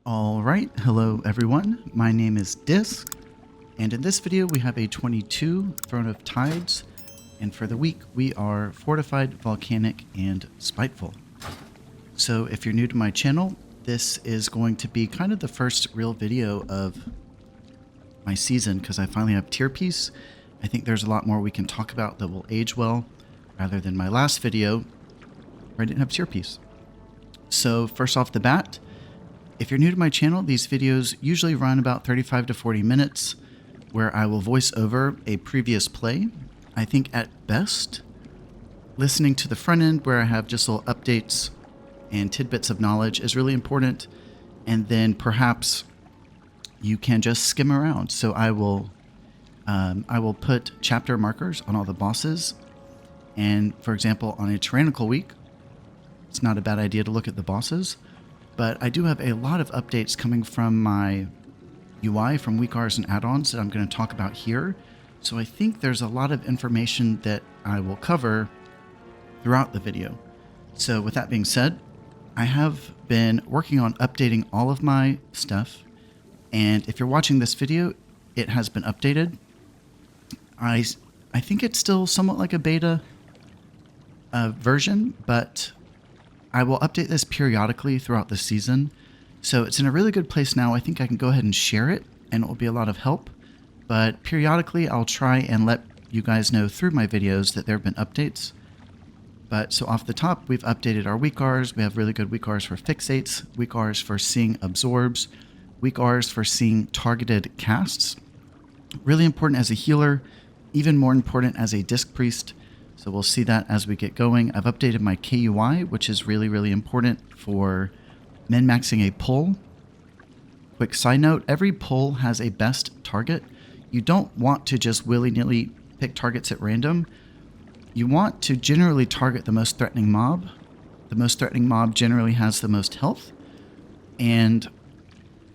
Alright, hello everyone, my name is Dîsc, and in this video we have a 22 Throne of Tides, and for the week we are Fortified, Volcanic, and Spiteful. So if you're new to my channel, this is going to be kind of the first real video of my season because I finally have tier piece. I think there's a lot more we can talk about that will age well, rather than my last video where I didn't have tier piece. So first off the bat, if you're new to my channel, these videos usually run about 35 to 40 minutes where I will voice over a previous play. I think at best, listening to the front end where I have just little updates and tidbits of knowledge is really important. And then perhaps you can just skim around. So I will put chapter markers on all the bosses. And for example, on a tyrannical week, it's not a bad idea to look at the bosses. But I do have a lot of updates coming from my UI from weak Rs and add-ons that I'm going to talk about here. So I think there's a lot of information that I will cover throughout the video. So with that being said, I have been working on updating all of my stuff. And if you're watching this video, it has been updated. I think it's still somewhat like a beta version, but I will update this periodically throughout the season. So it's in a really good place now. I think I can go ahead and share it and it will be a lot of help. But periodically I'll try and let you guys know through my videos that there have been updates. But so off the top, we've updated our weak Rs. We have really good weak Rs for fixates, weak Rs for seeing absorbs, weak Rs for seeing targeted casts. Really important as a healer, even more important as a Dîsc priest. So we'll see that as we get going. I've updated my KUI, which is really, really important for min-maxing a pull. Quick side note, every pull has a best target. You don't want to just willy-nilly pick targets at random. You want to generally target the most threatening mob. The most threatening mob generally has the most health. And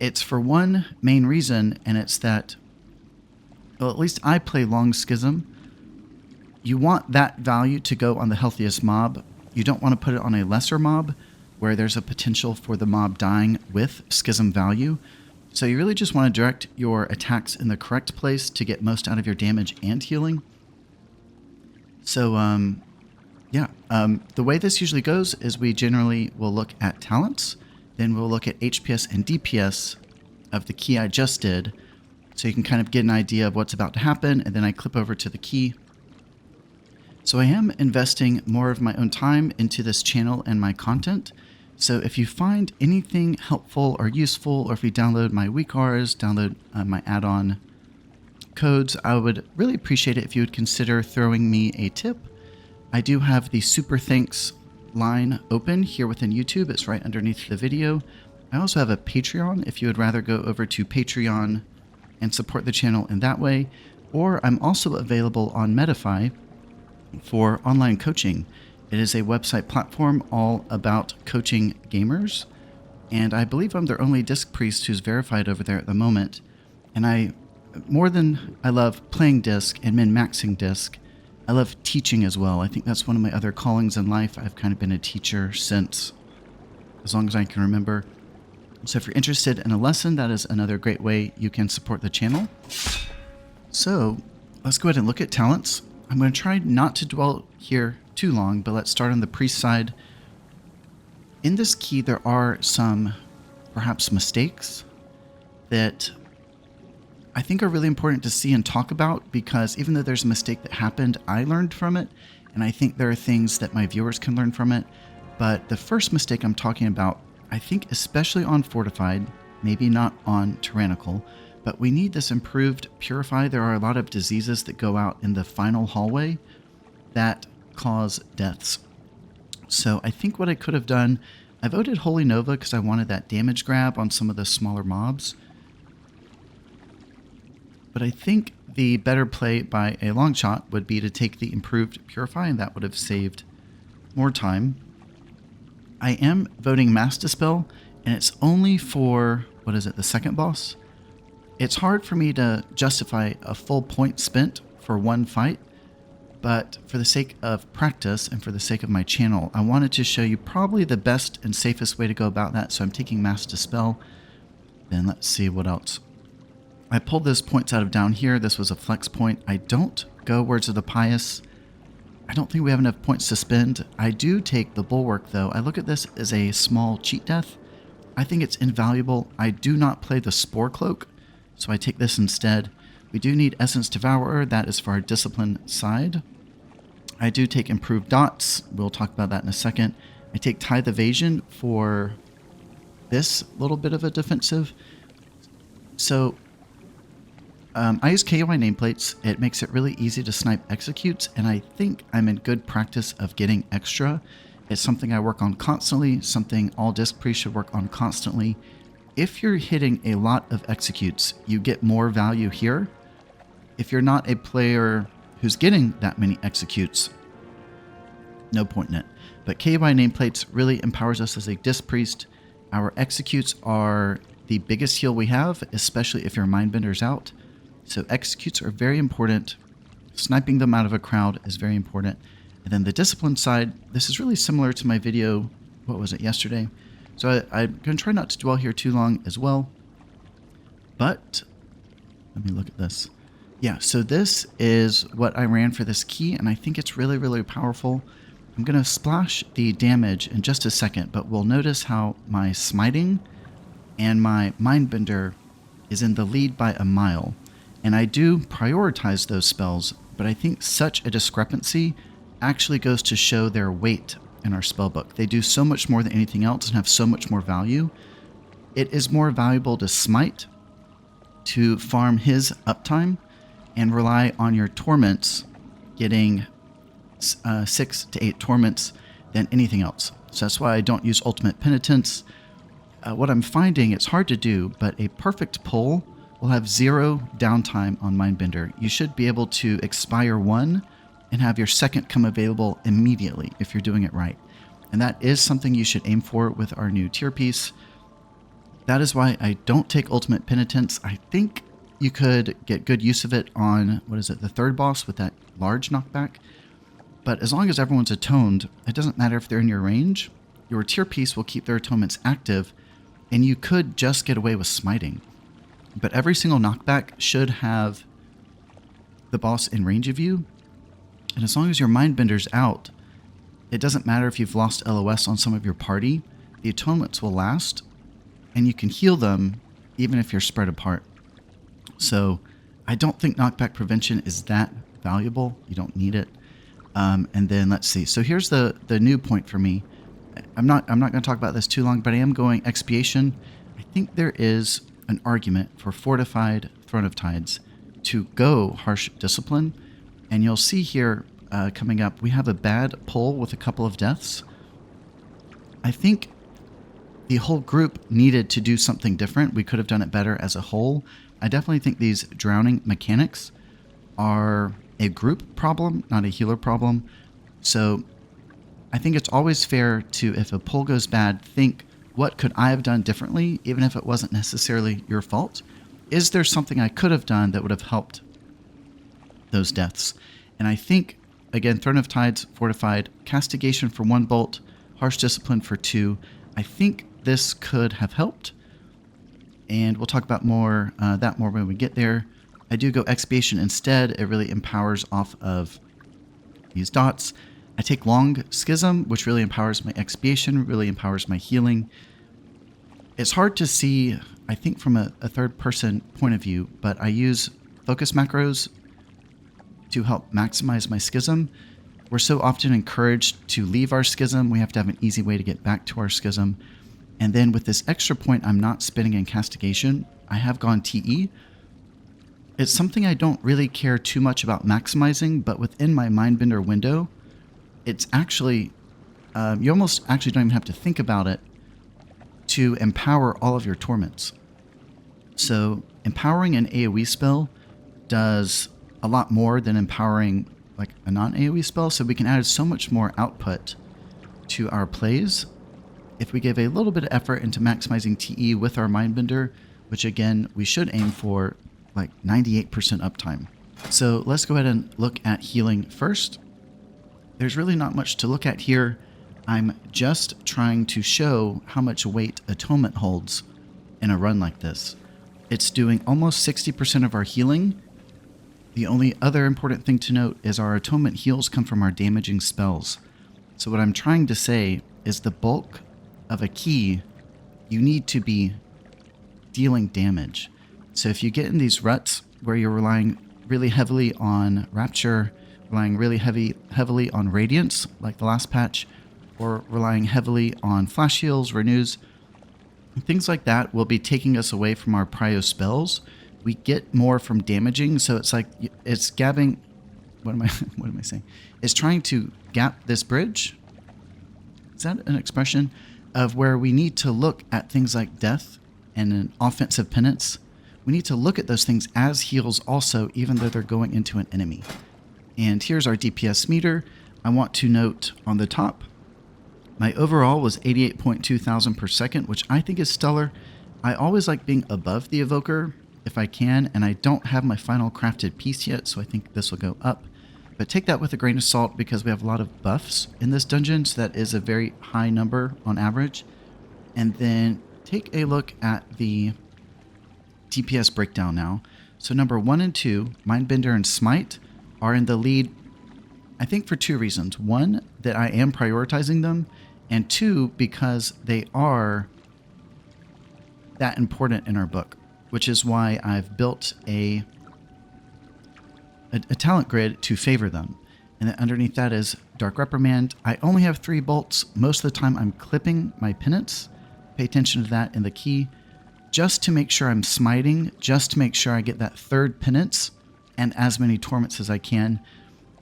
it's for one main reason, and it's that, well, at least I play long Schism. You want that value to go on the healthiest mob. You don't want to put it on a lesser mob where there's a potential for the mob dying with Schism value. So you really just want to direct your attacks in the correct place to get most out of your damage and healing. So the way this usually goes is we generally will look at talents, then we'll look at HPS and DPS of the key I just did, so you can kind of get an idea of what's about to happen, and then I clip over to the key. So I am investing more of my own time into this channel and my content. So if you find anything helpful or useful, or if you download my weak Rs, download my add-on codes, I would really appreciate it if you would consider throwing me a tip. I do have the super thanks line open here within YouTube. It's right underneath the video. I also have a Patreon if you would rather go over to Patreon and support the channel in that way. Or I'm also available on Medify for online coaching. It is a website platform all about coaching gamers, and I believe I'm their only Dîsc priest who's verified over there at the moment. And more than I love playing Dîsc and min-maxing Dîsc, I love teaching as well. I think that's one of my other callings in life. I've kind of been a teacher since as long as I can remember. So if you're interested in a lesson, that is another great way you can support the channel. So let's go ahead and look at talents. I'm going to try not to dwell here too long, but let's start on the priest side. In this key, there are some perhaps mistakes that I think are really important to see and talk about, because even though there's a mistake that happened, I learned from it, and I think there are things that my viewers can learn from it. But the first mistake I'm talking about, I think especially on Fortified, maybe not on Tyrannical, but we need this improved Purify. There are a lot of diseases that go out in the final hallway that cause deaths. So I think what I could have done, I voted Holy Nova because I wanted that damage grab on some of the smaller mobs. But I think the better play by a long shot would be to take the improved Purify, and that would have saved more time. I am voting Mass Dispel, and it's only for, what is it, the second boss? It's hard for me to justify a full point spent for one fight, but for the sake of practice and for the sake of my channel, I wanted to show you probably the best and safest way to go about that, so I'm taking Mass Dispel. Then let's see what else. I pulled this points out of down here. This was a flex point. I don't go Words of the Pious. I don't think we have enough points to spend. I do take the Bulwark though. I look at this as a small cheat death. I think it's invaluable. I do not play the Spore Cloak, so I take this instead. We do need Essence Devourer. That is for our Discipline side. I do take Improved Dots. We'll talk about that in a second. I take Tithe Evasion for this little bit of a defensive. So I use KOI nameplates. It makes it really easy to snipe executes, and I think I'm in good practice of getting extra. It's something I work on constantly, something all Dîsc priests should work on constantly. If you're hitting a lot of executes, you get more value here. If you're not a player who's getting that many executes, no point in it. But KOI nameplates really empowers us as a Dîsc priest. Our executes are the biggest heal we have, especially if your Mindbender's out. So executes are very important. Sniping them out of a crowd is very important. And then the Discipline side, this is really similar to my video, what was it, yesterday? So I'm going to try not to dwell here too long as well. But let me look at this. Yeah, so this is what I ran for this key, and I think it's really, really powerful. I'm going to splash the damage in just a second, but we'll notice how my Smiting and my Mindbender is in the lead by a mile. And I do prioritize those spells, but I think such a discrepancy actually goes to show their weight in our spellbook. They do so much more than anything else and have so much more value. It is more valuable to Smite, to farm his uptime, and rely on your torments getting 6 to 8 torments than anything else. So that's why I don't use Ultimate Penitence. What I'm finding, it's hard to do, but a perfect pull will have 0 downtime on Mindbender. You should be able to expire 1 and have your second come available immediately if you're doing it right. And that is something you should aim for with our new tier piece. That is why I don't take Ultimate Penitence. I think you could get good use of it on, what is it, the third boss with that large knockback. But as long as everyone's atoned, it doesn't matter if they're in your range. Your tier piece will keep their atonements active, and you could just get away with smiting. But every single knockback should have the boss in range of you. And as long as your Mindbender's out, it doesn't matter if you've lost LOS on some of your party, the atonements will last, and you can heal them even if you're spread apart. So I don't think knockback prevention is that valuable. You don't need it. And then let's see. So here's the new point for me. I'm not going to talk about this too long, but I am going Expiation. I think there is an argument for Fortified Throne of Tides to go Harsh Discipline. And you'll see here coming up, we have a bad pull with a couple of deaths. I think the whole group needed to do something different. We could have done it better as a whole. I definitely think these drowning mechanics are a group problem, not a healer problem. So I think it's always fair to, if a pull goes bad, think, what could I have done differently, even if it wasn't necessarily your fault? Is there something I could have done that would have helped those deaths? And I think, again, Throne of Tides, Fortified, Castigation for 1 bolt, Harsh Discipline for 2. I think this could have helped. And we'll talk about that more when we get there. I do go Expiation instead. It really empowers off of these dots. I take Long Schism, which really empowers my Expiation, really empowers my healing. It's hard to see, I think, from a third-person point of view, but I use focus macros to help maximize my Schism. We're so often encouraged to leave our Schism. We have to have an easy way to get back to our Schism. And then with this extra point, I'm not spinning in Castigation. I have gone TE. It's something I don't really care too much about maximizing, but within my Mindbender window, it's actually, you almost actually don't even have to think about it to empower all of your torments. So empowering an AoE spell does a lot more than empowering like a non-AoE spell, so we can add so much more output to our plays if we give a little bit of effort into maximizing TE with our Mindbender, which again, we should aim for like 98% uptime. So let's go ahead and look at healing first. There's really not much to look at here. I'm just trying to show how much weight Atonement holds in a run like this. It's doing almost 60% of our healing. The only other important thing to note is our atonement heals come from our damaging spells. So what I'm trying to say is the bulk of a key, you need to be dealing damage. So if you get in these ruts where you're relying really heavily on Rapture, relying really heavily on Radiance, like the last patch, or relying heavily on Flash Heals, Renews, things like that will be taking us away from our prio spells. We get more from damaging, so it's like it's gapping. What am I saying? It's trying to gap this bridge. Is that an expression of where we need to look at things like death and an offensive penance? We need to look at those things as heals also, even though they're going into an enemy. And here's our DPS meter. I want to note on the top, my overall was 88.2 thousand per second, which I think is stellar. I always like being above the Evoker if I can, and I don't have my final crafted piece yet, so I think this will go up. But take that with a grain of salt because we have a lot of buffs in this dungeon, so that is a very high number on average. And then take a look at the DPS breakdown now. So number 1 and 2, Mindbender and Smite, are in the lead, I think for 2 reasons. 1, that I am prioritizing them, and 2, because they are that important in our book, which is why I've built a talent grid to favor them. And then underneath that is Dark Reprimand. I only have 3 bolts. Most of the time I'm clipping my penance. Pay attention to that in the key, just to make sure I'm smiting, just to make sure I get that 3rd penance and as many torments as I can.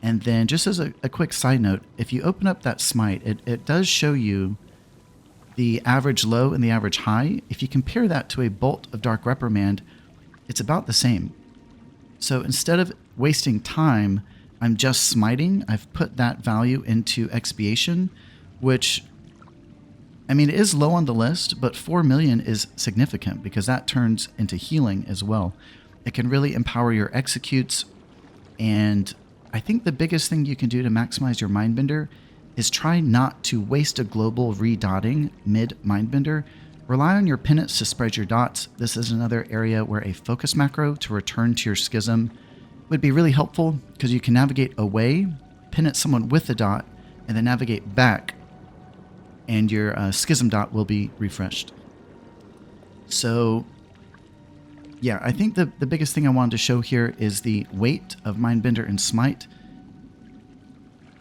And then just as a quick side note, if you open up that smite, it does show you the average low and the average high. If you compare that to a bolt of Dark Reprimand, it's about the same. So instead of wasting time, I'm just smiting. I've put that value into expiation, which, I mean, it is low on the list, but 4 million is significant because that turns into healing as well. It can really empower your executes, and I think the biggest thing you can do to maximize your Mindbender is try not to waste a global redotting mid-Mindbender. Rely on your penance to spread your dots. This is another area where a focus macro to return to your schism would be really helpful because you can navigate away, penance someone with the dot, and then navigate back, and your schism dot will be refreshed. So yeah, I think the biggest thing I wanted to show here is the weight of Mindbender and Smite.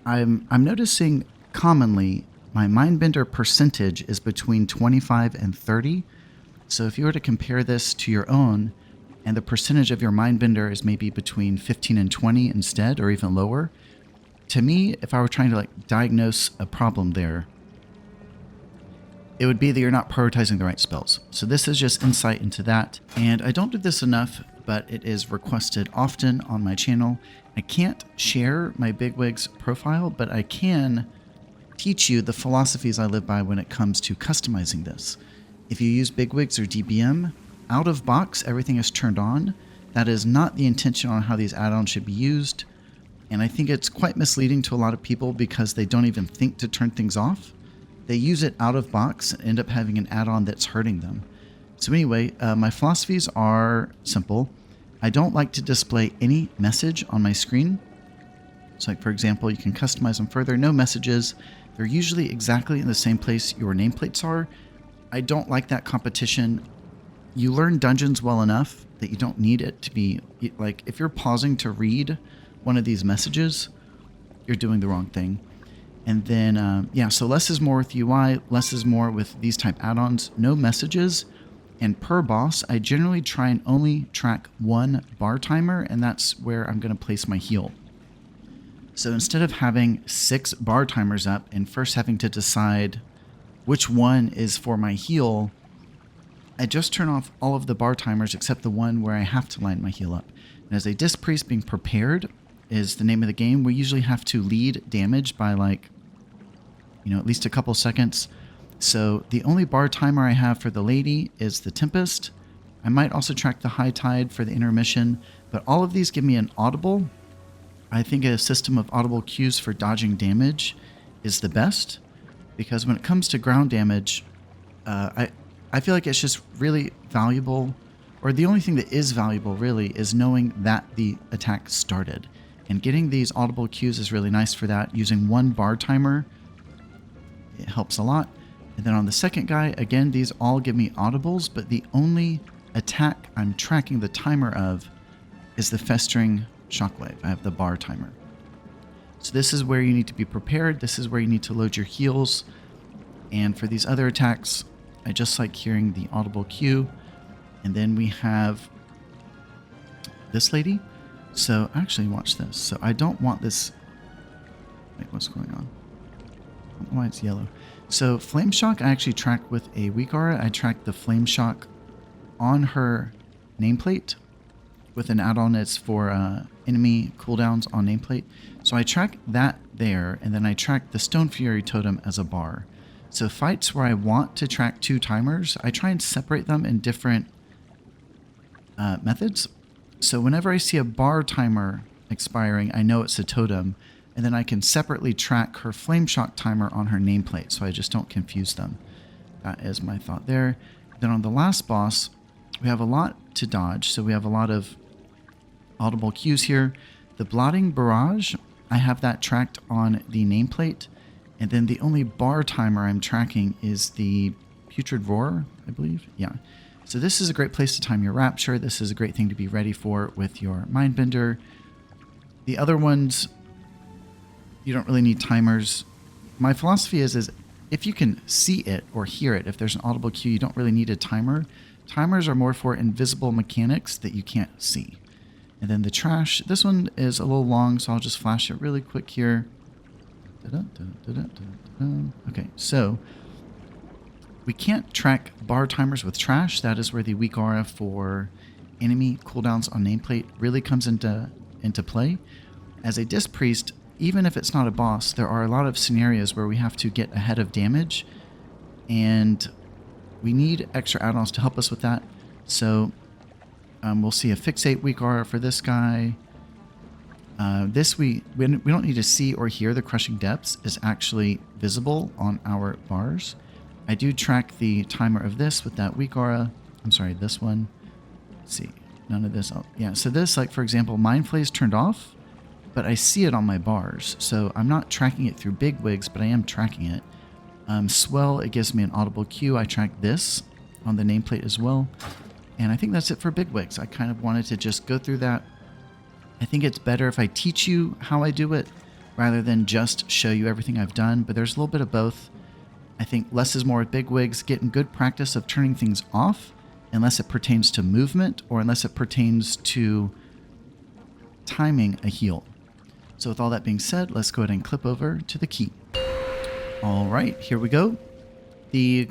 I'm noticing commonly my Mindbender percentage is between 25 and 30. So if you were to compare this to your own, and the percentage of your Mindbender is maybe between 15 and 20 instead, or even lower, to me, if I were trying to like diagnose a problem there, it would be that you're not prioritizing the right spells. So this is just insight into that. And I don't do this enough, but it is requested often on my channel. I can't share my BigWigs profile, but I can teach you the philosophies I live by when it comes to customizing this. If you use BigWigs or DBM, out of box, everything is turned on. That is not the intention on how these add-ons should be used. And I think it's quite misleading to a lot of people because they don't even think to turn things off. They use it out of box and end up having an add-on that's hurting them. So anyway, my philosophies are simple. I don't like to display any message on my screen. So like for example, you can customize them further. No messages. They're usually exactly in the same place your nameplates are. I don't like that competition. You learn dungeons well enough that you don't need it to be like, if you're pausing to read one of these messages, you're doing the wrong thing. And then, yeah, so less is more with UI, less is more with these type add-ons, no messages. And per boss, I generally try and only track 1 bar timer, and that's where I'm going to place my heal. So instead of having 6 bar timers up and first having to decide which one is for my heal, I just turn off all of the bar timers except the one where I have to line my heal up. And as a Dîsc priest, being prepared is the name of the game. We usually have to lead damage by like, at least a couple seconds. So the only bar timer I have for the lady is the Tempest. I might also track the High Tide for the intermission, but all of these give me an audible. I think a system of audible cues for dodging damage is the best, because when it comes to ground damage, I feel like it's just really valuable, or the only thing that is valuable really is knowing that the attack started. And getting these audible cues is really nice for that. Using one bar timer, it helps a lot. And then on the second guy, again, these all give me audibles, but the only attack I'm tracking the timer of is the Festering Shockwave. I have the bar timer. So this is where you need to be prepared. This is where you need to load your heals. And for these other attacks, I just like hearing the audible cue. And then we have this lady. So actually watch this. So I don't want this. Wait, what's going on? I don't know why it's yellow. So Flame Shock I actually track with a weak aura. I track the Flame Shock on her nameplate with an add-on that's for enemy cooldowns on nameplate. So I track that there, and then I track the Stone Fury Totem as a bar. So fights where I want to track 2 timers, I try and separate them in different methods. So whenever I see a bar timer expiring, I know it's a totem, and then I can separately track her Flame Shock timer on her nameplate, so I just don't confuse them. That is my thought there. Then on the last boss, we have a lot to dodge, so we have a lot of audible cues here. The Blotting Barrage, I have that tracked on the nameplate, and then the only bar timer I'm tracking is the Putrid Roar, I believe. Yeah. So this is a great place to time your Rapture. This is a great thing to be ready for with your Mindbender. The other ones, you don't really need timers. My philosophy is if you can see it or hear it, if there's an audible cue, you don't really need a timer. Timers are more for invisible mechanics that you can't see. And then the trash, this one is a little long, so I'll just flash it really quick here. Okay, so we can't track bar timers with trash. That is where the weak aura for enemy cooldowns on nameplate really comes into play. As a Dîsc Priest, even if it's not a boss, there are a lot of scenarios where we have to get ahead of damage, and we need extra add-ons to help us with that. So we'll see a Fixate weak aura for this guy. This we don't need to see or hear. The Crushing Depths is actually visible on our bars. I do track the timer of this with that weak aura. I'm sorry, this one. Let's see, none of this. Oh, yeah, so this, like for example, Mind Flay is turned off, but I see it on my bars. So I'm not tracking it through BigWigs, but I am tracking it. Swell, it gives me an audible cue. I track this on the nameplate as well. And I think that's it for BigWigs. I kind of wanted to just go through that. I think it's better if I teach you how I do it rather than just show you everything I've done, but there's a little bit of both. I think less is more with BigWigs, getting good practice of turning things off unless it pertains to movement or unless it pertains to timing a heal. So with all that being said, let's go ahead and clip over to the key. All right, here we go. The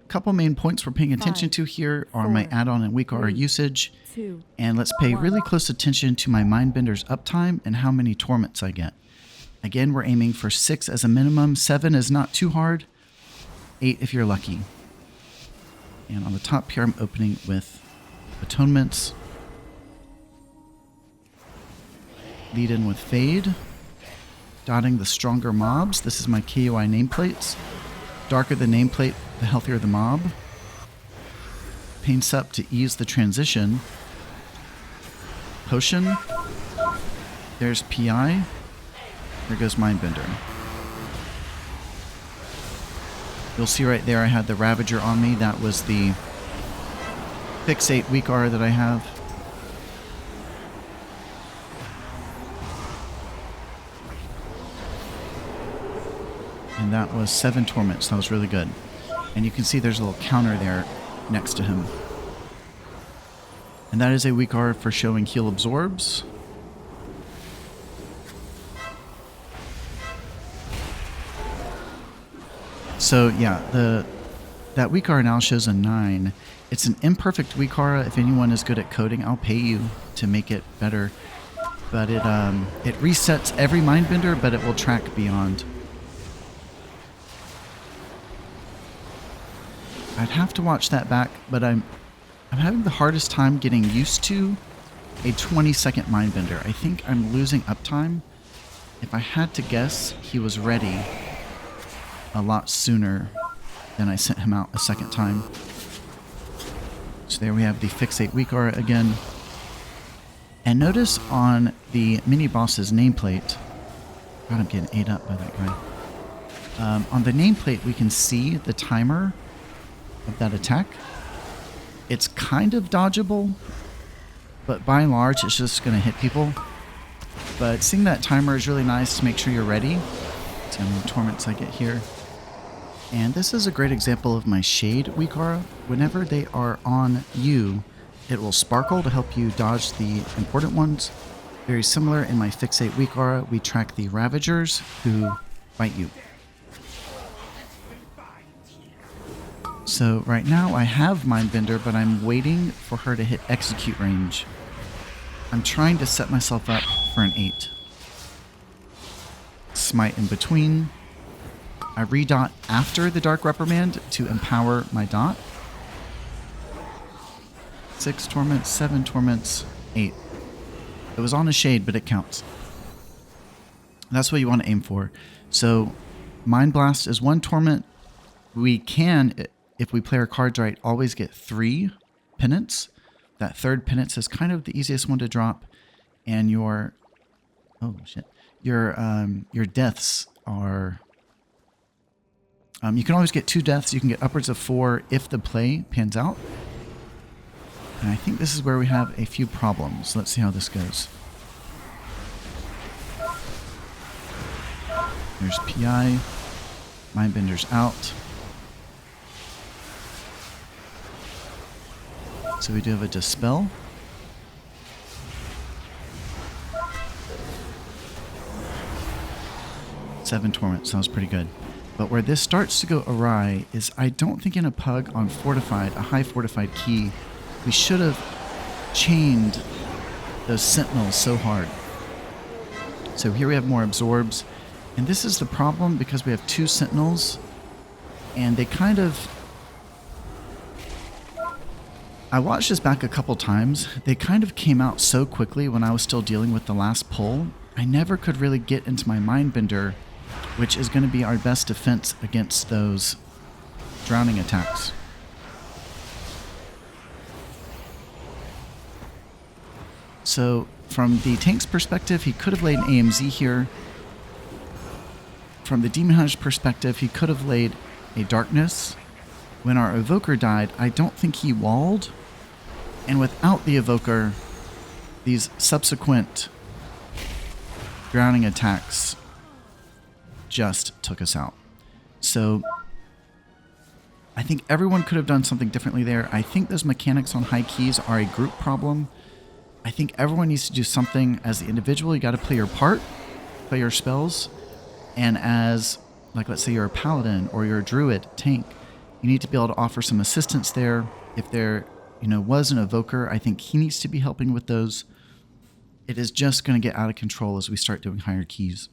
couple main points we're paying attention to here are my add-on and weak aura usage. And let's pay really close attention to my Mindbender's uptime and how many torments I get. Again, we're aiming for 6 as a minimum. 7 is not too hard. 8 if you're lucky. And on the top here, I'm opening with Atonements. Lead in with Fade. Dotting the stronger mobs. This is my KOI nameplates. Darker the nameplate, the healthier the mob. Pain Sup to ease the transition. Potion. There's PI. There goes Mindbender. You'll see right there I had the Ravager on me. That was the Fixate weak aura that I have. And that was 7 torments. That was really good. And you can see there's a little counter there next to him. And that is a weak aura for showing heal absorbs. So yeah, that weak aura now shows a 9. It's an imperfect weak aura. If anyone is good at coding, I'll pay you to make it better. But it resets every Mindbender, but it will track beyond. I'd have to watch that back, but I'm having the hardest time getting used to a 20-second Mindbender. I think I'm losing uptime. If I had to guess, he was ready a lot sooner than I sent him out a second time. So there we have the Fixate Weak Aura again. And notice on the mini boss's nameplate, God, I'm getting ate up by that guy. On the nameplate, we can see the timer of that attack. It's kind of dodgeable, but by and large, it's just going to hit people. But seeing that timer is really nice to make sure you're ready. See how many torments I get here. And this is a great example of my Shade Weak Aura. Whenever they are on you, it will sparkle to help you dodge the important ones. Very similar in my Fixate Weak Aura, we track the Ravagers who bite you. So right now I have Mindbender, but I'm waiting for her to hit execute range. I'm trying to set myself up for an 8. Smite in between. I redot after the Dark Reprimand to empower my dot. 6 torments, 7 torments, 8. It was on a shade, but it counts. That's what you want to aim for. So Mind Blast is 1 torment. We can, if we play our cards right, always get 3 penance. That third penance is kind of the easiest one to drop. And your deaths are, you can always get 2 deaths. You can get upwards of 4 if the play pans out. And I think this is where we have a few problems. Let's see how this goes. There's PI. Mindbender's out. So we do have a Dispel. Seven torment sounds pretty good. But where this starts to go awry is I don't think in a pug on Fortified, a high Fortified key, we should have chained those Sentinels so hard. So here we have more Absorbs. And this is the problem because we have 2 Sentinels. And they kind of... I watched this back a couple times. They kind of came out so quickly when I was still dealing with the last pull. I never could really get into my Mindbender, which is going to be our best defense against those drowning attacks. So from the tank's perspective, he could have laid an AMZ here. From the Demon Hunter's perspective, he could have laid a Darkness. When our Evoker died, I don't think he walled. And without the Evoker, these subsequent drowning attacks just took us out. So I think everyone could have done something differently there. I think those mechanics on high keys are a group problem. I think everyone needs to do something as the individual. You got to play your part, play your spells. And as, like, let's say you're a paladin or you're a druid tank, you need to be able to offer some assistance there. If there, was an evoker, I think he needs to be helping with those. It is just going to get out of control as we start doing higher keys.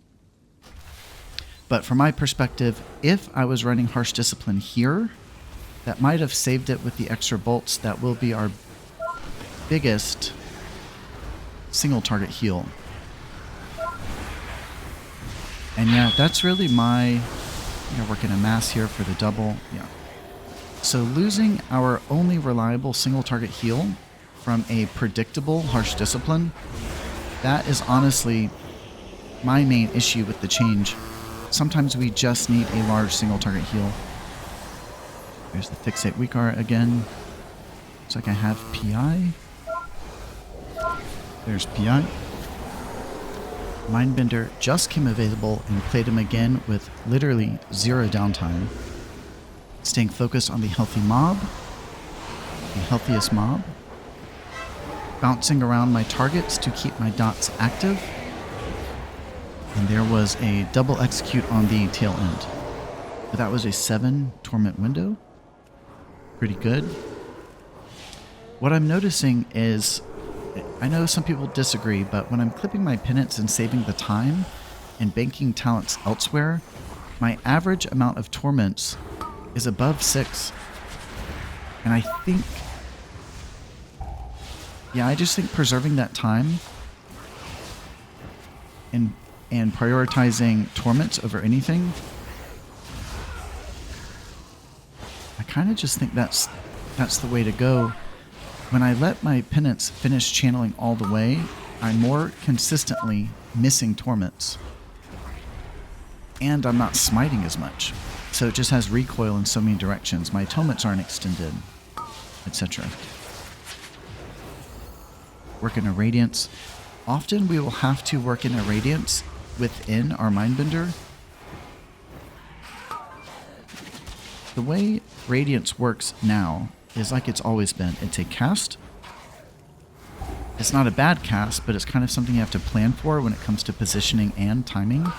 But from my perspective, if I was running Harsh Discipline here, that might have saved it with the extra bolts. That will be our biggest single target heal. And yeah, that's really my... I'm working a mass here for the double. Yeah. So losing our only reliable single target heal from a predictable Harsh Discipline, that is honestly my main issue with the change. Sometimes we just need a large single target heal. There's the Fixate Weak Aura again. Looks like I have PI. There's PI. Mindbender just came available and played him again with literally 0 downtime. Staying focused on the healthy mob, the healthiest mob. Bouncing around my targets to keep my dots active. And there was a double execute on the tail end. But that was a 7 torment window. Pretty good. What I'm noticing is, I know some people disagree, but when I'm clipping my penance and saving the time and banking talents elsewhere, my average amount of torments is above 6. And I think, I just think preserving that time and prioritizing torments over anything, I kind of just think that's the way to go. when I let my penance finish channeling all the way, I'm more consistently missing torments. And I'm not smiting as much. So it just has recoil in so many directions. My atonements aren't extended, etc. Work in a radiance. Often we will have to work in a radiance within our Mindbender. The way radiance works now is like it's always been. It's a cast. It's not a bad cast, but it's kind of something you have to plan for when it comes to positioning and timing.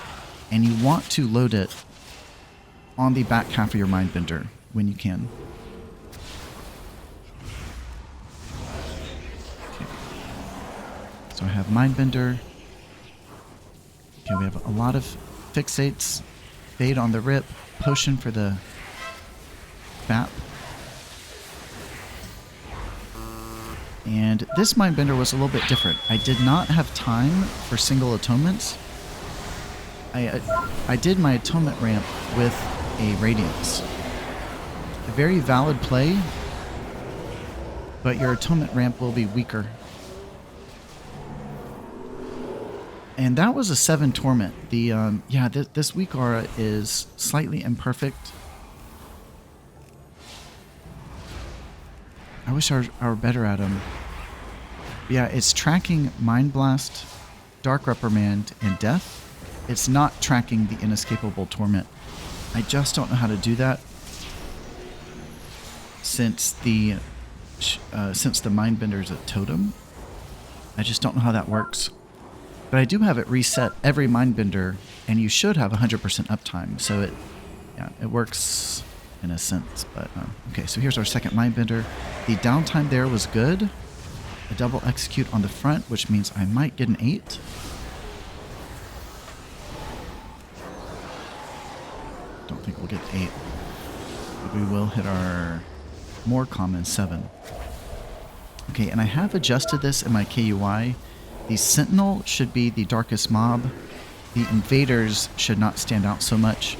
And you want to load it on the back half of your Mindbender when you can. Okay. So I have Mindbender. Okay, we have a lot of fixates. Fade on the rip. Potion for the BAP. And this Mindbender was a little bit different. I did not have time for single atonements. I did my atonement ramp with a Radiance. A very valid play, but your atonement ramp will be weaker. And that was a 7 torment. The this weak aura is slightly imperfect. I wish I were better at them. Yeah, it's tracking Mind Blast, Dark Reprimand, and Death. It's not tracking the Inescapable Torment. I just don't know how to do that since the Mindbender is a totem. I just don't know how that works. But I do have it reset every Mindbender, and you should have 100% uptime. So it works in a sense. But okay, so here's our second Mindbender. The downtime there was good. A double execute on the front, which means I might get an 8. Don't think we'll get 8. But we will hit our more common 7. Okay, and I have adjusted this in my KUI. The Sentinel should be the darkest mob. The Invaders should not stand out so much.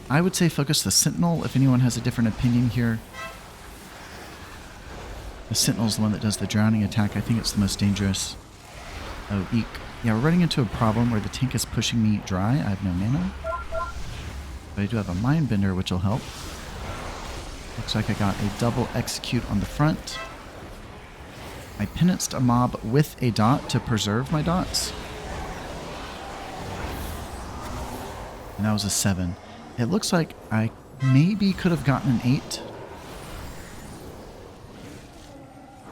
I would say focus the Sentinel if anyone has a different opinion here. The Sentinel's the one that does the drowning attack. I think it's the most dangerous. Oh, eek. Yeah, we're running into a problem where the tank is pushing me dry. I have no mana. But I do have a Mindbender, which will help. Looks like I got a double execute on the front. I penanced a mob with a dot to preserve my dots. And that was a 7. It looks like I maybe could have gotten an 8.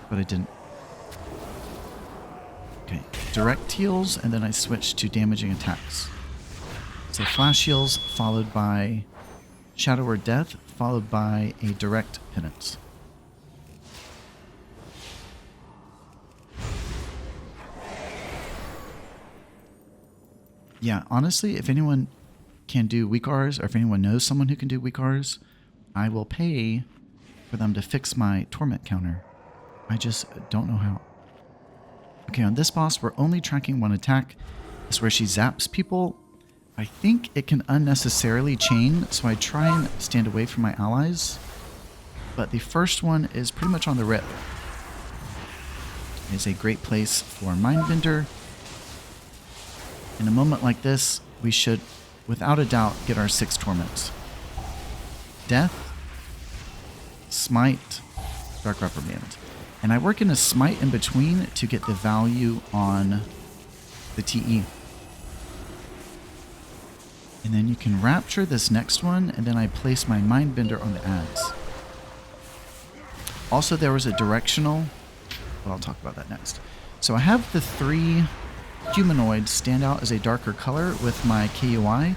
But I didn't. Okay, direct heals, and then I switched to damaging attacks. So flash heals, followed by Shadow or Death, followed by a direct penance. Yeah, honestly, if anyone can do weak Rs, or if anyone knows someone who can do weak Rs, I will pay for them to fix my torment counter. I just don't know how. Okay, on this boss, we're only tracking one attack. It's where she zaps people. I think it can unnecessarily chain, so I try and stand away from my allies. But the first one is pretty much on the rip. It's a great place for Mindbender. In a moment like this, we should, without a doubt, get our 6 torments. Death, Smite, Dark Reprimand. And I work in a Smite in between to get the value on the TE. And then you can Rapture this next one, and then I place my Mindbender on the ads. Also, there was a directional, well, I'll talk about that next. So I have the 3 humanoids stand out as a darker color with my KUI.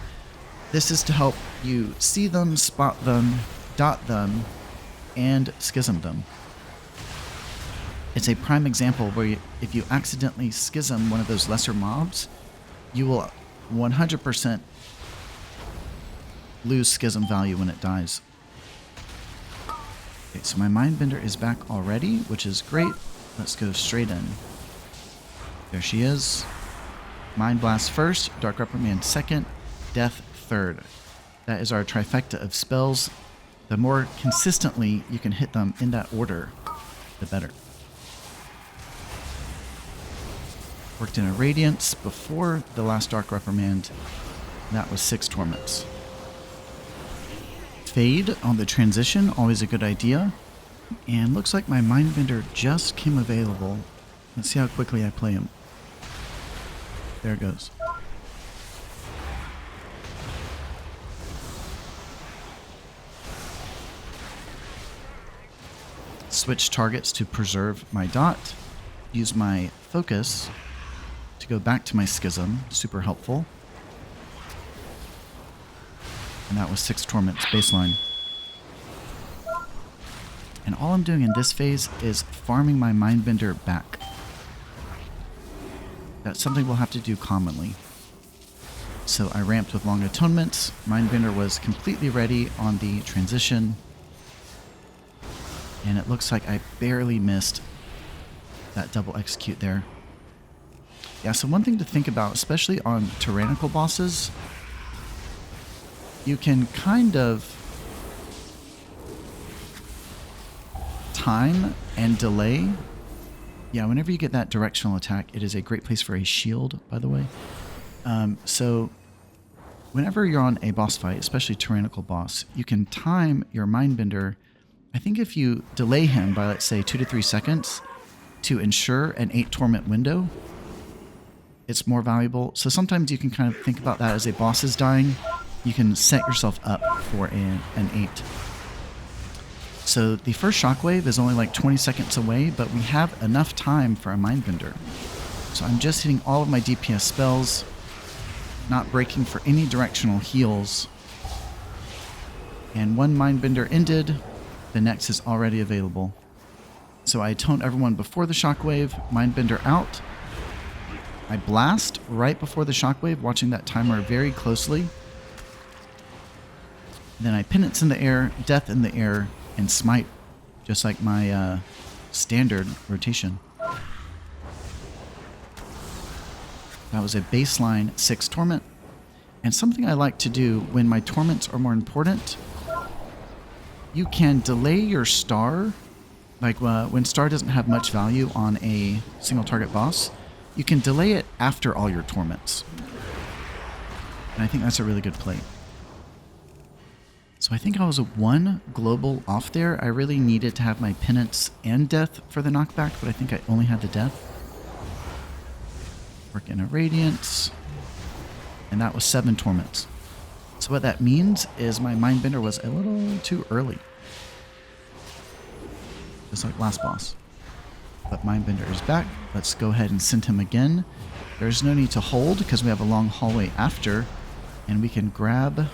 This is to help you see them, spot them, dot them, and schism them. It's a prime example where if you accidentally schism one of those lesser mobs, you will 100% lose schism value when it dies. Okay, so my Mindbender is back already, which is great. Let's go straight in. There she is. Mind Blast first, Dark Reprimand second, Death third. That is our trifecta of spells. The more consistently you can hit them in that order, the better. Worked in a Radiance before the last Dark Reprimand. That was 6 Torments. Fade on the transition, always a good idea. And looks like my Mindbender just came available. Let's see how quickly I play him. There it goes. Switch targets to preserve my dot. Use my focus to go back to my Schism. Super helpful. And that was 6 Torments baseline. And all I'm doing in this phase is farming my Mindbender back. That's something we'll have to do commonly. So I ramped with Long Atonements. Mindbender was completely ready on the transition. And it looks like I barely missed that double execute there. Yeah, so one thing to think about, especially on tyrannical bosses, you can kind of time and delay. Yeah, whenever you get that directional attack, it is a great place for a shield, by the way. So whenever you're on a boss fight, especially tyrannical boss, you can time your Mindbender. I think if you delay him by, let's say, 2 to 3 seconds to ensure an 8 torment window, it's more valuable. So sometimes you can kind of think about that as a boss is dying. You can set yourself up for an 8. So the first shockwave is only like 20 seconds away, but we have enough time for a Mindbender. So I'm just hitting all of my DPS spells, not breaking for any directional heals. And one Mindbender ended, the next is already available. So I atone everyone before the shockwave, Mindbender out. I blast right before the shockwave, watching that timer very closely. Then I penance in the air, death in the air, and smite, just like my standard rotation. That was a baseline 6 torment. And something I like to do when my torments are more important, you can delay your star. Like when star doesn't have much value on a single target boss, you can delay it after all your torments. And I think that's a really good play. So I think I was 1 global off there. I really needed to have my penance and death for the knockback, but I think I only had the death. Work in a Radiance. And that was 7 torments. So what that means is my Mindbender was a little too early. Just like last boss. But Mindbender is back. Let's go ahead and send him again. There's no need to hold because we have a long hallway after. And we can grab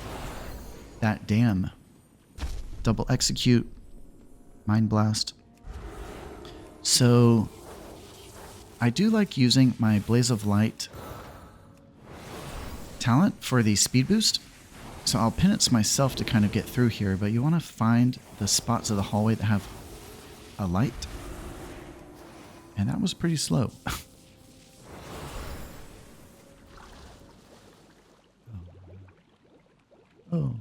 that dam. Double execute. Mind Blast. So I do like using my Blaze of Light talent for the speed boost. So I'll penance myself to kind of get through here, but you want to find the spots of the hallway that have a light. And that was pretty slow. Oh.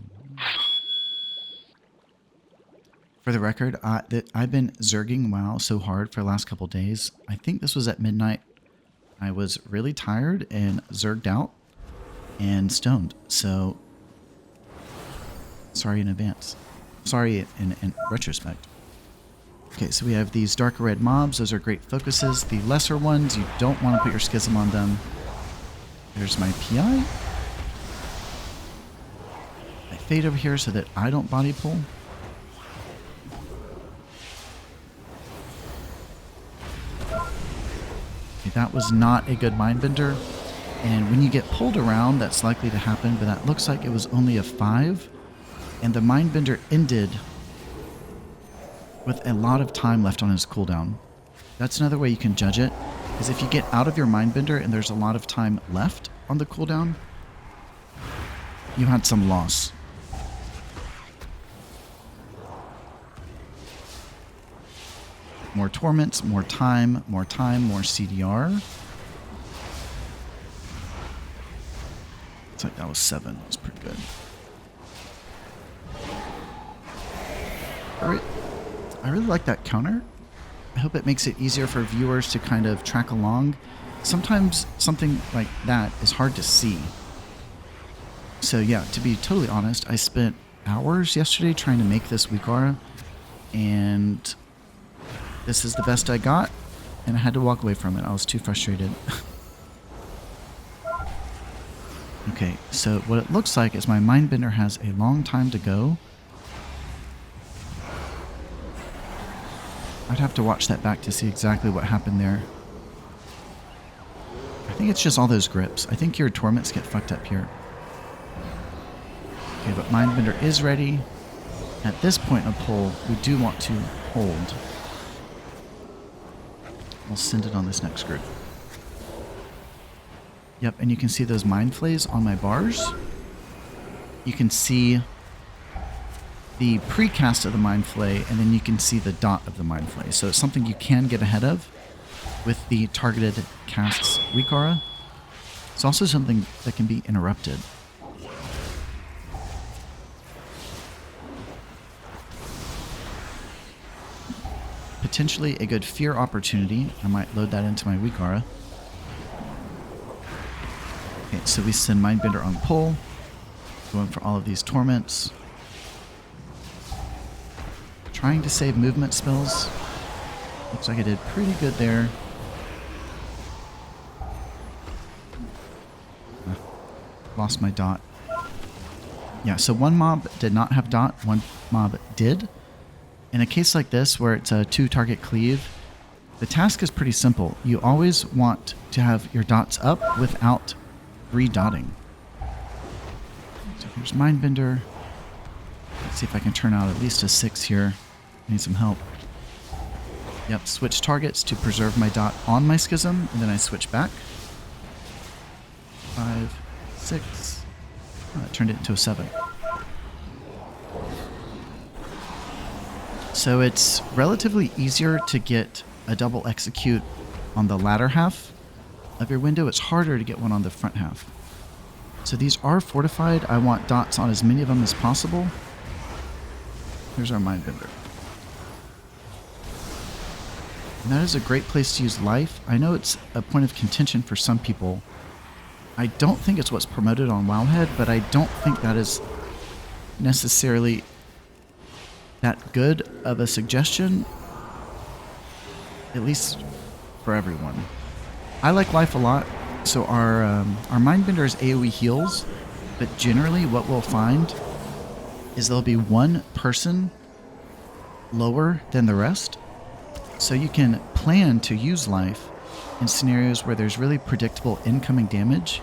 For the record, I've been zerging WoW so hard for the last couple days. I think this was at midnight. I was really tired and zerged out and stoned. So, sorry in advance. Sorry in retrospect. Okay, so we have these darker red mobs. Those are great focuses. The lesser ones, you don't want to put your Schism on them. There's my PI. I fade over here so that I don't body pull. Okay, that was not a good Mindbender. And when you get pulled around, that's likely to happen, but that looks like it was only a 5. And the Mindbender ended with a lot of time left on his cooldown. That's another way you can judge it, is if you get out of your Mindbender and there's a lot of time left on the cooldown, you had some loss. More torments, more time, more CDR. Looks like that was 7. That was pretty good. Alright. I really like that counter. I hope it makes it easier for viewers to kind of track along. sometimes something like that is hard to see. So yeah, to be totally honest, I spent hours yesterday trying to make this weak aura, and this is the best I got, and I had to walk away from it. I was too frustrated. Okay, so what it looks like is my Mindbender has a long time to go. I'd have to watch that back to see exactly what happened there. I think it's just all those grips. I think your torments get fucked up here. Okay, but Mindbender is ready. At this point of pull, we do want to hold. We'll send it on this next group. Yep, and you can see those mind flays on my bars. You can see the precast of the mind flay, and then you can see the dot of the mind flay. So it's something you can get ahead of with the targeted casts weak aura. It's also something that can be interrupted. Potentially a good fear opportunity. I might load that into my weak aura. Okay, so we send Mindbender on pull, going for all of these torments. Trying to save movement spells. Looks like I did pretty good there. Lost my dot. Yeah, so one mob did not have dot, one mob did. In a case like this, where it's a 2-target cleave, the task is pretty simple. You always want to have your dots up without re-dotting. So here's Mindbender. Let's see if I can turn out at least a 6 here. I need some help. Yep, switch targets to preserve my dot on my schism, and then I switch back. 5, 6. Oh, that turned it into a 7. So it's relatively easier to get a double execute on the latter half of your window. It's harder to get one on the front half. So these are fortified. I want dots on as many of them as possible. Here's our Mindbender. And that is a great place to use life. I know it's a point of contention for some people. I don't think it's what's promoted on Wowhead, but I don't think that is necessarily that good of a suggestion, at least for everyone. I like life a lot, so our Mindbender is AoE heals, but generally what we'll find is there'll be one person lower than the rest. So you can plan to use life in scenarios where there's really predictable incoming damage.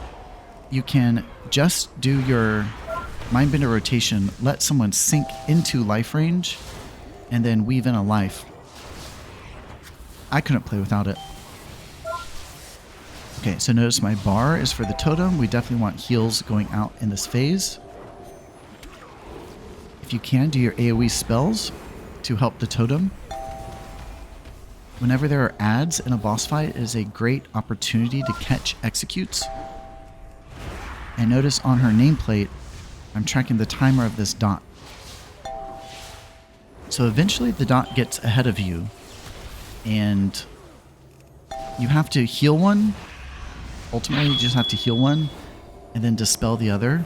You can just do your Mindbender rotation, let someone sink into life range, and then weave in a life. I couldn't play without it. Okay, so notice my bar is for the totem. We definitely want heals going out in this phase. If you can, do your AoE spells to help the totem. Whenever there are adds in a boss fight, it is a great opportunity to catch executes. And notice on her nameplate, I'm tracking the timer of this dot. So eventually the dot gets ahead of you, and you have to heal one. Ultimately, you just have to heal one and then dispel the other.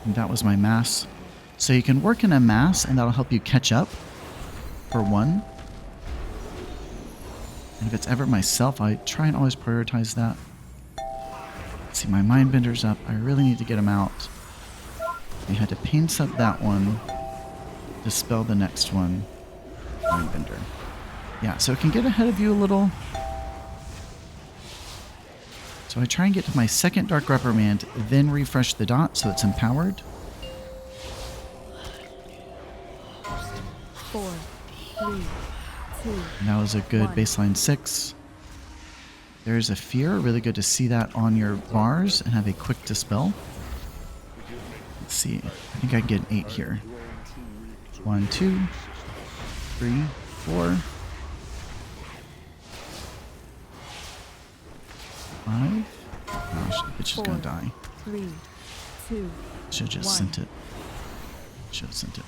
And that was my mass. So you can work in a mass, and that'll help you catch up for one. And if it's ever myself, I try and always prioritize that. Let's see, my Mindbender's up. I really need to get him out. We had to pain set that one, dispel the next one. Mindbender. Yeah, so it can get ahead of you a little. So I try and get to my second Dark Reprimand, then refresh the dot so it's empowered. 4, 3, 2. And that was a good baseline 6. There's a fear. Really good to see that on your bars and have a quick dispel. Let's see. I think I can get an 8 here. 1, 2, 3, 4, 5. Gosh, the bitch is gonna die. 3, 2. Should have just sent it. Should have sent it.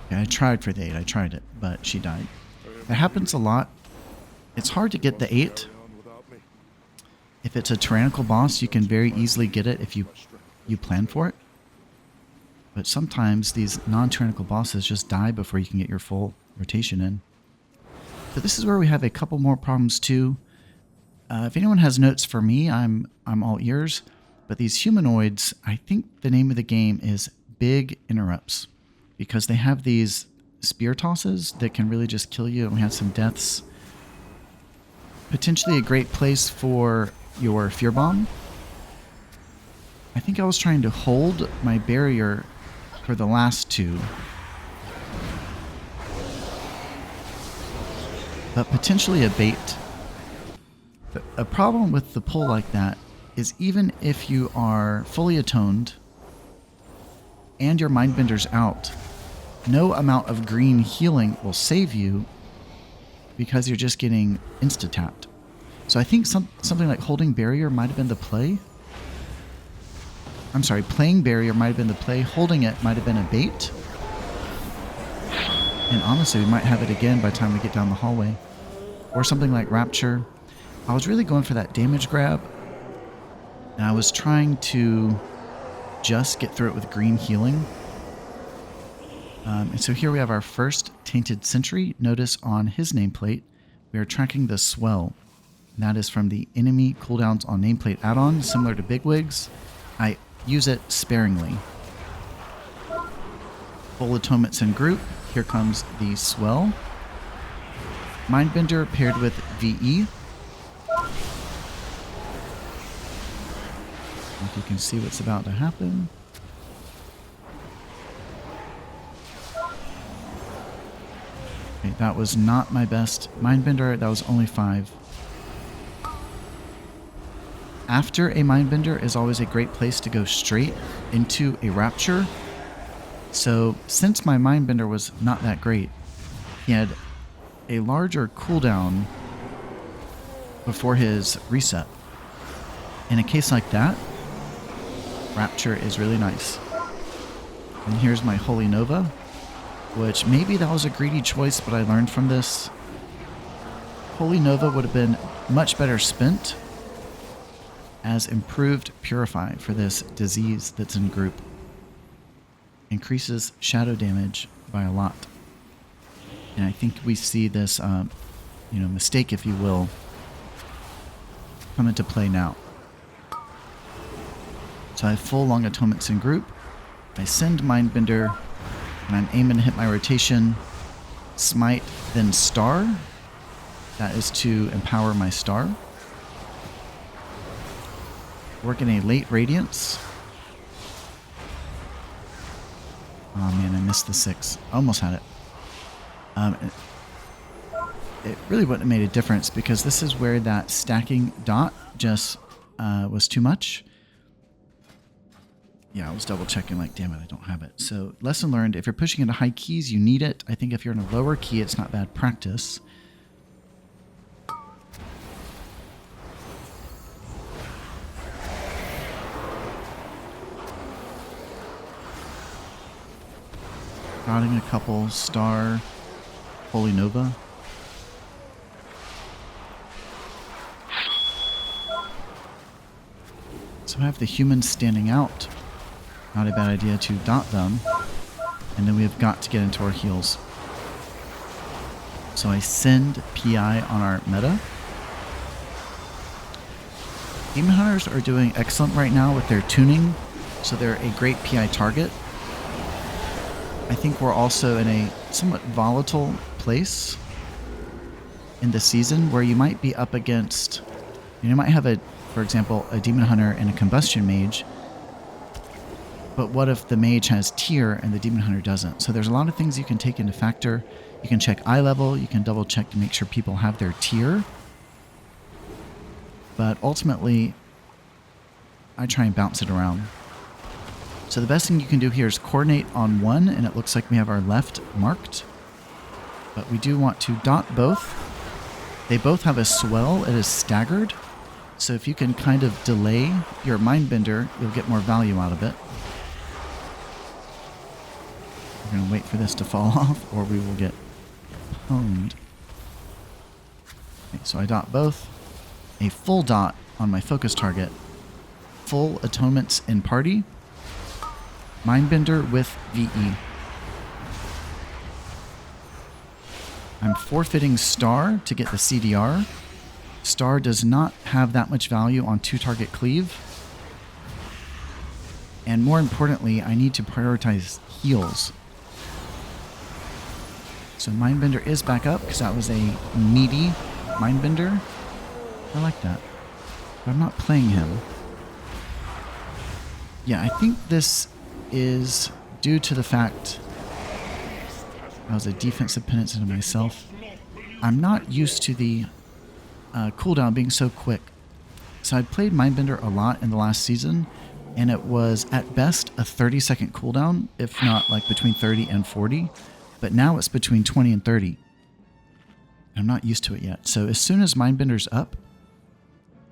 Okay, I tried for the 8. I tried it, but she died. That happens a lot. It's hard to get the 8. If it's a tyrannical boss, you can very easily get it if you plan for it. But sometimes these non-tyrannical bosses just die before you can get your full rotation in. So this is where we have a couple more problems too. If anyone has notes for me, I'm all ears. But these humanoids, I think the name of the game is Big Interrupts, because they have these spear tosses that can really just kill you, and we had some deaths. Potentially a great place for your Fear Bomb. I think I was trying to hold my barrier for the last 2. But potentially a bait. A problem with the pull like that is even if you are fully atoned and your Mindbender's out, no amount of green healing will save you because you're just getting insta-tapped. So I think something like holding barrier might have been the play. I'm sorry, playing barrier might have been the play. Holding it might have been a bait. And honestly, we might have it again by the time we get down the hallway. Or something like Rapture. I was really going for that damage grab. And I was trying to just get through it with green healing. And so here we have our first Tainted Sentry. Notice on his nameplate, we are tracking the swell. And that is from the enemy cooldowns on nameplate add-on, similar to BigWigs. I use it sparingly. Full atonements in group. Here comes the swell. Mindbender paired with VE. If you can see what's about to happen. Okay, that was not my best Mindbender. That was only 5. After a Mindbender is always a great place to go straight into a Rapture. So since my Mindbender was not that great, he had a larger cooldown before his reset. In a case like that, Rapture is really nice. And here's my Holy Nova, which maybe that was a greedy choice, but I learned from this. Holy Nova would have been much better spent as improved Purify for this disease that's in group. Increases shadow damage by a lot. And I think we see this, mistake, if you will, come into play now. So I have full long atonements in group. I send Mindbender, and I'm aiming to hit my rotation. Smite, then Star. That is to empower my Star. Working a late Radiance. Oh man, I missed the 6. Almost had it. It really wouldn't have made a difference because this is where that stacking dot just was too much. Yeah, I was double checking like, damn it, I don't have it. So lesson learned, if you're pushing into high keys, you need it. I think if you're in a lower key, it's not bad practice. Dotting a couple Star, Holy Nova. So I have the humans standing out. Not a bad idea to dot them. And then we have got to get into our heals. So I send PI on our meta. Demon Hunters are doing excellent right now with their tuning. So they're a great PI target. I think we're also in a somewhat volatile place in the season where you might be up against, you might have for example, a Demon Hunter and a Combustion Mage, but what if the Mage has tier and the Demon Hunter doesn't? So there's a lot of things you can take into factor. You can check eye level, you can double check to make sure people have their tier, but ultimately, I try and bounce it around. So the best thing you can do here is coordinate on one, and it looks like we have our left marked. But we do want to dot both. They both have a swell. It is staggered. So if you can kind of delay your Mindbender, you'll get more value out of it. We're going to wait for this to fall off or we will get pwned. Okay, so I dot both. A full dot on my focus target. Full atonements in party. Mindbender with VE. I'm forfeiting Star to get the CDR. Star does not have that much value on 2-target cleave. And more importantly, I need to prioritize heals. So Mindbender is back up because that was a meaty Mindbender. I like that. But I'm not playing him. Yeah, I think this is due to the fact I was a defensive penitent to myself. I'm not used to the cooldown being so quick. So I played Mindbender a lot in the last season, and it was at best a 30-second cooldown, if not like between 30 and 40. But now it's between 20 and 30. I'm not used to it yet. So as soon as Mindbender's up,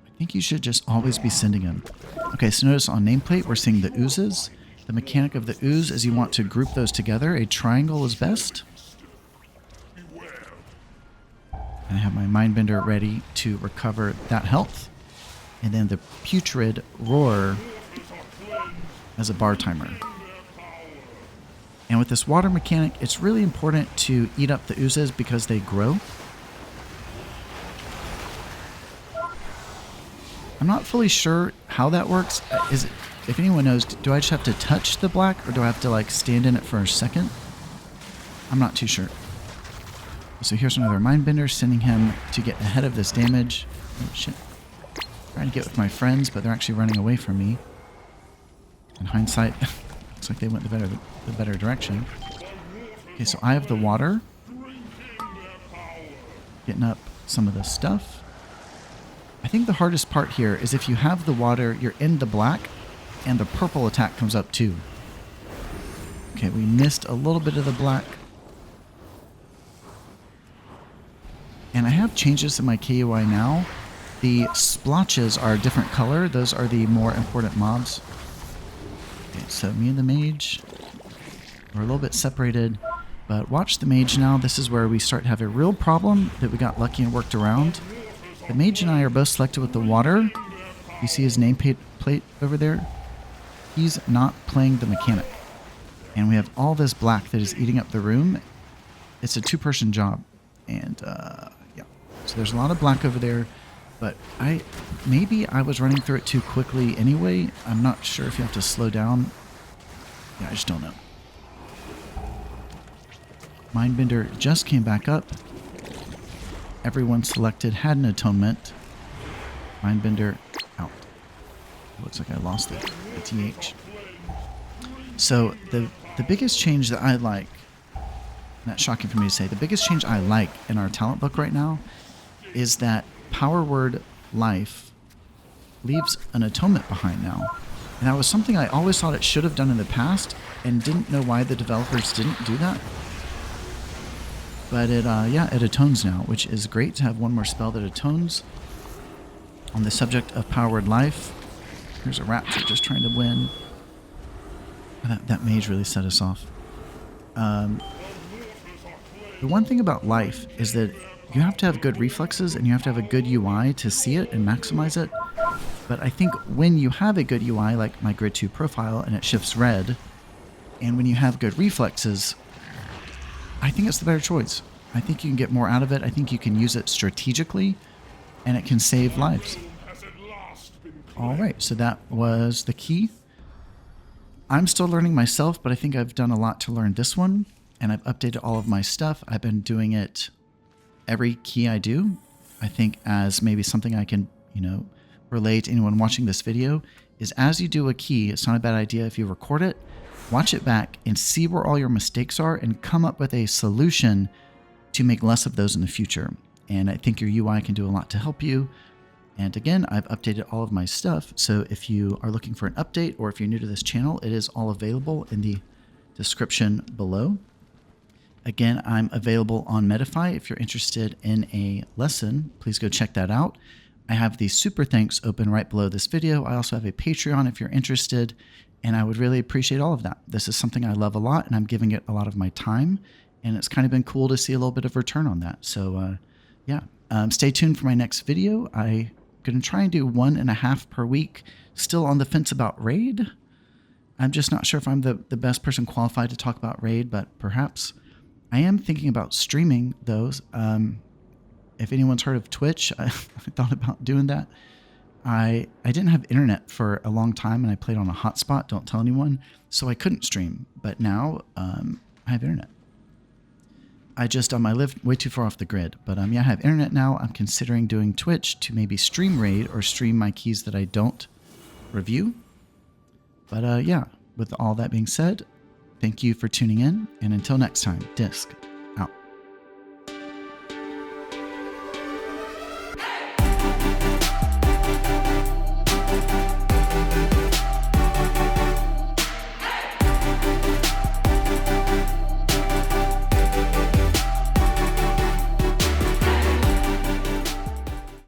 I think you should just always be sending him. Okay, so notice on nameplate we're seeing the oozes. The mechanic of the ooze is you want to group those together. A triangle is best. I have my Mindbender ready to recover that health. And then the Putrid Roar as a bar timer. And with this water mechanic, it's really important to eat up the oozes because they grow. I'm not fully sure how that works. If anyone knows, do I just have to touch the black or do I have to like stand in it for a second? I'm not too sure. So here's another Mindbender, sending him to get ahead of this damage. Oh shit. Trying to get with my friends, but they're actually running away from me. In hindsight, looks like they went the better direction. Okay, so I have the water. Getting up some of this stuff. I think the hardest part here is if you have the water, you're in the black, and the purple attack comes up too. Okay, we missed a little bit of the black. And I have changes in my KUI now. The splotches are a different color. Those are the more important mobs. Okay, so me and the mage, we're a little bit separated. But watch the mage now. This is where we start to have a real problem that we got lucky and worked around. The mage and I are both selected with the water. You see his nameplate over there? He's not playing the mechanic. And we have all this black that is eating up the room. It's a 2-person job. And yeah, so there's a lot of black over there. But maybe I was running through it too quickly anyway. I'm not sure if you have to slow down. Yeah, I just don't know. Mindbender just came back up. Everyone selected had an atonement. Mindbender out. Looks like I lost the TH. So the biggest change that I like, not shocking for me to say, the biggest change I like in our talent book right now is that Power Word Life leaves an atonement behind now. And that was something I always thought it should have done in the past and didn't know why the developers didn't do that. But it atones now, which is great to have one more spell that atones. On the subject of Power Word Life, here's a Raptor just trying to win. That mage really set us off. The one thing about life is that you have to have good reflexes and you have to have a good UI to see it and maximize it. But I think when you have a good UI, like my Grid2 Profile, and it shifts red, and when you have good reflexes, I think it's the better choice. I think you can get more out of it. I think you can use it strategically, and it can save lives. All right, so that was the key. I'm still learning myself, but I think I've done a lot to learn this one, and I've updated all of my stuff. I've been doing it every key I do. I think as maybe something I can, relate to anyone watching this video is as you do a key, it's not a bad idea if you record it, watch it back and see where all your mistakes are and come up with a solution to make less of those in the future. And I think your UI can do a lot to help you. And again, I've updated all of my stuff. So if you are looking for an update or if you're new to this channel, it is all available in the description below. Again, I'm available on Medify. If you're interested in a lesson, please go check that out. I have the super thanks open right below this video. I also have a Patreon if you're interested, and I would really appreciate all of that. This is something I love a lot, and I'm giving it a lot of my time, and it's kind of been cool to see a little bit of return on that. So yeah, stay tuned for my next video. I'm going to try and do 1.5 per week. Still on the fence about raid. I'm just not sure if I'm the best person qualified to talk about raid, but perhaps. I am thinking about streaming those. If anyone's heard of Twitch, I thought about doing that. I didn't have internet for a long time, and I played on a hotspot, don't tell anyone, so I couldn't stream. But now I have internet. I live way too far off the grid, but yeah, I have internet now. I'm considering doing Twitch to maybe stream raid or stream my keys that I don't review. But yeah, with all that being said, thank you for tuning in, and until next time, Dîsc.